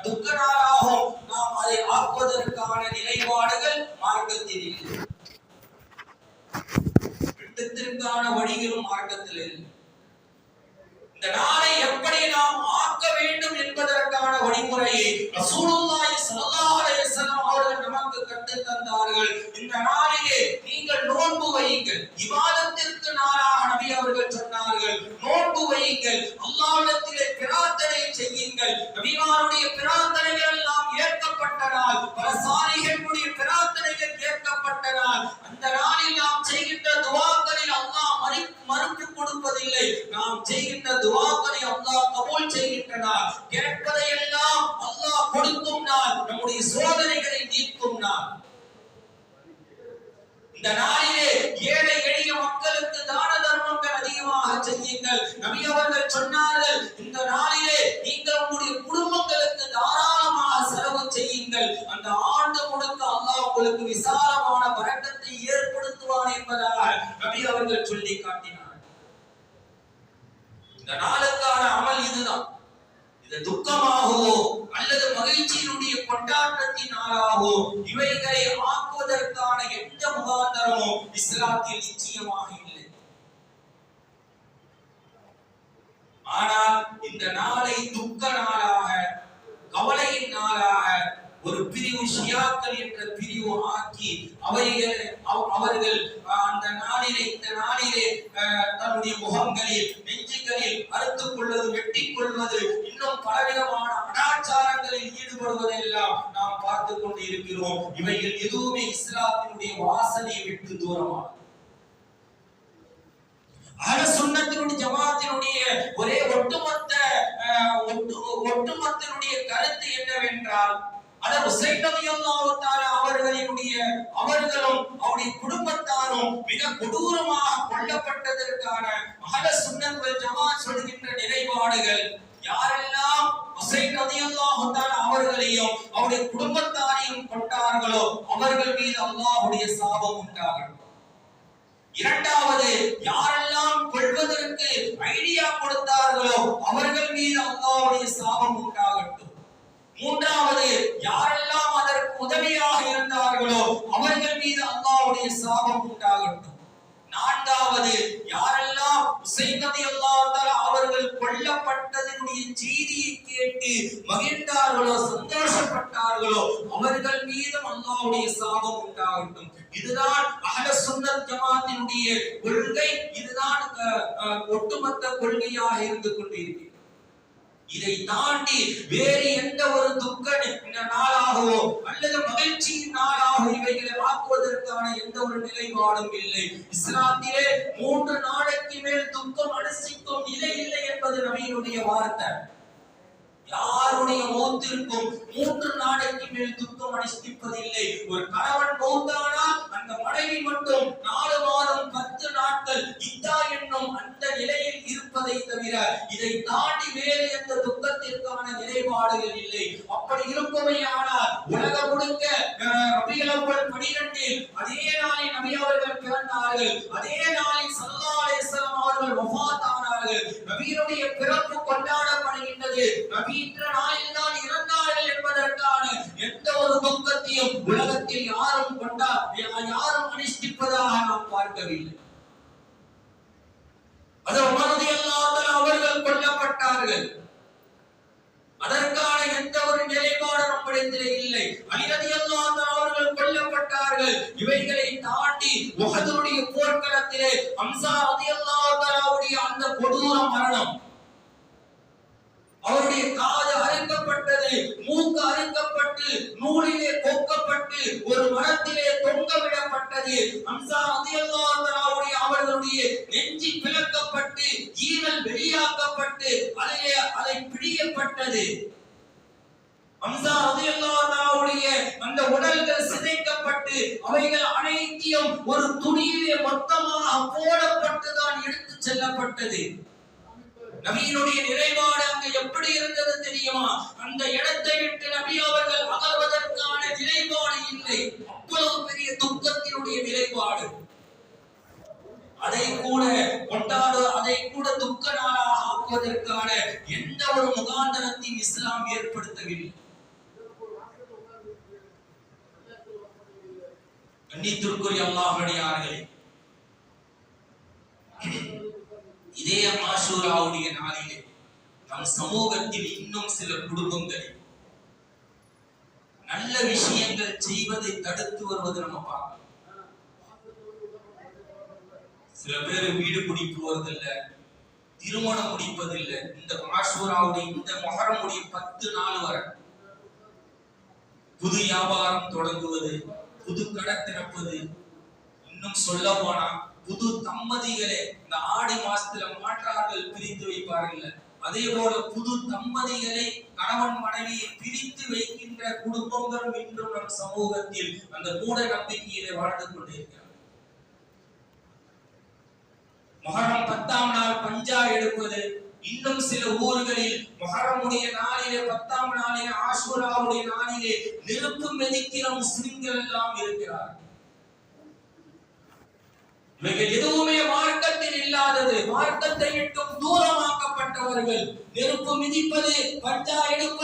துக்க நாளாகவும் நாம் அதை ஆக்குவதற்கான நிலைப்பாடுகள் மார்க்கத்தில் இல்லை. யுத்தத்திற்கான வழிகளும் மார்க்கத்தில் இல்லை. இந்த நாளை எப்படி நாம் ஆக்க வேண்டும் என்பதற்கான வழிமுறையை ரசூலுல்லாஹி ஸல்லல்லாஹு அலைஹி வஸல்லம் அவர்கள் நமக்கு கற்றுத் தந்தார்கள். இந்த நாளிலே நீங்கள் நோன்பு வையுங்கள். இபாதத்திற்கு நாளாக நபி அவர்கள் சொன்னார்கள். நோன்பு வையுங்கள், அல்லாஹ்விடத்திலே பிரார்த்தனை செய்யுங்கள். நபிமாருடைய பிரார்த்தனைகள் எல்லாம் ஏற்கப்பட்ட நாள், பல சாலிஹ்களுடைய பிரார்த்தனைகள் ஏற்கப்பட்ட நாள். அந்த நாளில் நாம் செய்கின்ற துஆக்களில் அல்லாஹ் மறுப்பு கொடுப்பதில்லை. நாம் செய்கின்ற துஆக்களை அல்லாஹ் கபூல் செய்கின்றார். கேட்பதை எல்லாம் அல்லாஹ் கொடுக்கும் நாள், நம்முடைய சோதனைகளை நீக்கும் நாள். இந்த நாளிலே ஏழை எளிய மக்களுக்கு தான தர்மங்கள் அதிகமாக செய்யுங்கள். நபி அவர்கள் சொன்னார்கள், இந்த நாளிலே நீங்கள் உங்களுடைய குடும்பங்களுக்கு தாராளமாக செலவு செய்யுங்கள். அந்த ஆண்டு முழுக்க அல்லாஹ் உங்களுக்கு விசாலமான பரக்கத்தை ஏற்படுத்துவான் என்பதாக நபி அவர்கள் சொல்லி காட்டினார். இந்த நாளுக்கான அமல் இதுதான். இது துக்கமாகவோ அல்லது மகிழ்ச்சியினுடைய கொண்டாட்டத்தின் நாளாகவோ இவைகளை ஆக்குவதற்கான எந்த முகாந்தரமும் இஸ்லாத்தில் நிச்சயமாக இல்லை. ஆனால் இந்த நாளை துக்க நாளாக, கவலையின் நாளாக ஒரு பிரிவு ஷியாக்கள் என்ற பிரிவு ஆக்கி அவர்கள் அந்த நாளிலே இந்த நாளிலே தன்னுடைய முகங்களில் நெஞ்சுகளில் அறுத்துக் கொள்வது, வெட்டிக் கொள்வது, இன்னும் பலவிதமான அனாச்சாரங்களில் ஈடுபடுவதெல்லாம் நாம் பார்த்து கொண்டு இருக்கிறோம். இவைகள் எதுவுமே இஸ்லாத்தினுடைய வாசனையை விட்டு தூரமானது. அஹ்லுஸ் சுன்னத்தினுடைய ஜமாத்தினுடைய ஒரே ஒட்டுமொத்தனுடைய கருத்து என்னவென்றால், அதாவது ஹுசைன் ரலியல்லாஹு தஆலா அவர்களும் அவருடைய குடும்பத்தாரும் மிக கொடூரமாக கொல்லப்பட்டதற்கான அஹ்லுஸ் சுன்னத் வல் ஜமாத் சொல்கின்ற நிலைப்பாடுகள், யாரெல்லாம் ஹுசைன் ரலியல்லாஹு தஆலா அவர்களையும் அவருடைய குடும்பத்தாரையும் கொண்டார்களோ அவர்கள் மீது அல்லாஹ்வுடைய சாபம் உண்டாகட்டும். இரண்டாவது, யாரெல்லாம் கொள்வதற்கு ஐடியா கொடுத்தார்களோ அவர்கள் மீது அல்லாஹ்வுடைய சாபம் உண்டாகட்டும். மூன்றாவது, யாரெல்லாம் அதற்கு உதவியாக இருந்தார்களோ அவர்கள் மீது அல்லாஹ்வுடைய சாபம் உண்டாகட்டும். நான்காவது, யாரெல்லாம் ஹுசைன் ரலியல்லாஹு தஆலா அவர்கள் கொல்லப்பட்டதனுடைய செய்தியை கேட்டு மகிழ்ந்தார்களோ, சந்தோஷப்பட்டார்களோ அவர்கள் மீது அல்லாஹ்வுடைய சாபம் உண்டாகட்டும். இதுதான் அஹ்லுஸ் சுன்னத் ஜமாத்தினுடைய கொள்கை. இதுதான் ஒட்டுமொத்த கொள்கையாக இருந்து கொண்டிருக்கிறது. இதை தாண்டி வேறு எந்த ஒரு துக்க நாளாகவோ அல்லது மகிழ்ச்சியின் நாளாக இவைகளை ஆக்குவதற்கான எந்த ஒரு நிலைப்பாடும் இல்லை. இஸ்லாத்திலே 3 நாளைக்கு மேல் துக்கம் அனுசிக்கும் நிலை இல்லை என்பது நபியினுடைய வார்த்தை. யாருடைய மௌத்திற்கும் 3 நாளைக்கு மேல் துக்கம் அனுஷ்டிப்பதில்லை. ஒரு கணவன் மௌத்தானால் அந்த மனைவி மட்டும் 4 மாதம் 10 நாட்கள் இத்தா என்னும் அந்த நிலையில் இருப்பதை தவிர இதை தாண்டி வேறு எந்த துக்கத்திற்கான நிலைப்பாடுகள் இல்லை. அப்படி இருக்குமேயானால் உலகம் முழுக்க ரபியுல் அவ்வல் 12 அதே நாளில் நபி அவர்கள் பிறந்தார்கள். அதே நாளில் ஸல்லல்லாஹு அலைஹி வஸல்லம் அவர்கள் வஃபாத் ஆனார்கள். நபியினுடைய பிறப்பு கொண்டாடப்படுகின்றது. நபி இன்ற நாளில் தான் இறந்தார்கள் என்பதற்கான எந்த ஒரு துக்கத்தையும் உலகத்தில் யாரும் அனுஷ்டிப்பதாக நாம் பார்க்கவில்லை. அது உமர் ரலியல்லாஹு தஆலா அவர்கள் கொல்லப்பட்டார்கள். அதற்கான எந்த ஒரு நிலைப்பாடு நம்மிடத்தில் இல்லை. அலி ரலியல்லாஹு தஆலா அவர்கள் கொல்லப்பட்டார்கள். இவைகளை தாண்டி உஹதுடைய போர்க்களத்திலே ஹம்ஸா ரலியல்லாஹு தஆலாவுடைய அந்த கொடூர மரணம், அவருடைய காது அறுக்கப்பட்டது, மூக்கு அறுக்கப்பட்டு நூலிலே கோக்கப்பட்டு ஒரு மரத்திலே தொங்க விடப்பட்டது. ஹம்ஸா ரலியல்லாஹு தஆலாவுடைய அவர்களுடைய நெஞ்சி பிளக்கப்பட்டு ஈரல் வெளியாக்கப்பட்டு அதை பிடிக்கப்பட்டது. ஹம்ஸா ரலியல்லாஹு தஆலாவுடைய அந்த உடல்கள் சிதைக்கப்பட்டு அவைகள் அனைத்தையும் ஒரு துணியிலே மொத்தமாக போடப்பட்டு தான் எடுத்து செல்லப்பட்டது. நபியினுடைய நிலைப்பாடு அங்கு எப்படி இருந்தது தெரியுமா? அந்த இடத்தை விட்டு நபி அவர்கள் அகல்வதற்கான நிலைப்பாடு இல்லை. அவ்வளவு பெரிய துக்கத்தினுடைய நிலைப்பாடு. அதை கூட அதை கூட துக்க நாளாக ஆக்குவதற்கான எந்த ஒரு முகாந்தரத்தையும் இஸ்லாம் ஏற்படுத்தவில்லை. கண்ணியத்திற்குரிய அல்லாஹ்வுடையார்களே, இதே ஆஷூராவுடைய நாளிலே நம் சமூகத்தில் இன்னும் சில குடும்பங்களில் நல்ல விஷயங்கள் செய்வதை தடுத்து வருவது நம்ம பார்க்கலாம். சில பேர் வீடு குடிப்பு வருதில்லை, திருமணம் முடிப்பதில்லை. இந்த ஆஷூராவுடைய இந்த முஹர்ரமுடைய 10 நாள் வரை புது வியாபாரம் தொடங்குவது, புது கடை திறப்பது, இன்னும் சொல்ல போனா புது தம்பதிகளை இந்த ஆடி மாசத்துல மாற்றார்கள் பிரித்து வைப்பார்கள். அதே போல புது தம்பதிகளை கணவன் மனைவியை பிரித்து வைக்கின்ற குடும்பங்களும் இன்றும் நம் சமூகத்தில் அந்த மூட நம்பிக்கையிலே வாழ்ந்து கொண்டிருக்கிறார். முஹர்ரம் 10ஆம் நாள் பஞ்சா எடுப்பது, இன்னும் சில ஊர்களில் முஹர்ரமுடைய நாளிலே 10ஆம் நாளிலே ஆஷூராவுடைய நாளிலே நெருப்பு மிதிக்கிற முஸ்லிம்கள் எல்லாம் இருக்கிறார். இவைகள் எதுவுமே மார்க்கத்தில் இல்லாதது, மார்க்கத்தை விட்டும் தூரமாக்கப்பட்டவர்கள். நெருப்பு மிதிப்பது, பஞ்சா எடுப்பது